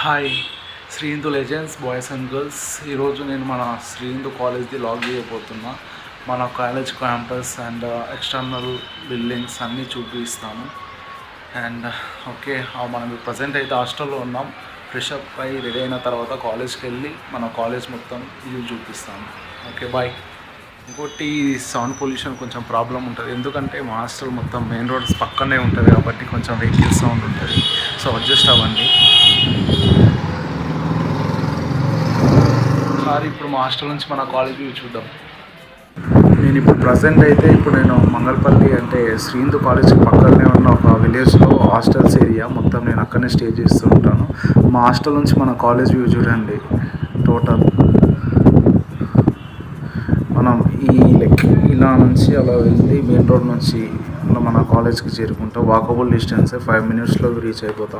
Hi Sri Hindu legends boys and girls. ఈరోజు నేను మన శ్రీ హిందూ కాలేజ్ది లాగ్ చేయబోతున్నా. మన college campus and external buildings అన్నీ చూపిస్తాను. అండ్ ఓకే, మనం ప్రజెంట్ అయితే హాస్టల్లో ఉన్నాం. ఫ్రెషప్ అయి రెడీ అయిన తర్వాత కాలేజ్కి వెళ్ళి మన కాలేజ్ మొత్తం వ్యూ చూపిస్తాను. Okay bye. ఇంకోటి సౌండ్ పొల్యూషన్ కొంచెం ప్రాబ్లం ఉంటుంది, ఎందుకంటే మా హాస్టల్ మొత్తం మెయిన్ రోడ్స్ పక్కనే ఉంటుంది కాబట్టి కొంచెం వెహికల్ సౌండ్ ఉంటుంది. సో అడ్జస్ట్ అవ్వండి. ఒకసారి ఇప్పుడు మా హాస్టల్ నుంచి మన కాలేజ్ వ్యూ చూద్దాం. నేను ఇప్పుడు ప్రజెంట్ అయితే నేను మంగళపల్లి అంటే శ్రీ హిందూ కాలేజ్కి పక్కనే ఉన్న ఒక విలేజ్లో హాస్టల్స్ ఏరియా మొత్తం నేను అక్కడనే స్టే చేస్తూ ఉంటాను. మా హాస్టల్ నుంచి మన కాలేజ్ వ్యూ చూడండి. టోటల్ మనం ఇలా నుంచి అలా వెళ్ళి మెయిన్ రోడ్ నుంచి మన కాలేజ్కి చేరుకుంటాం. వాకబుల్ డిస్టెన్స్ 5 minutesలో రీచ్ అయిపోతాం.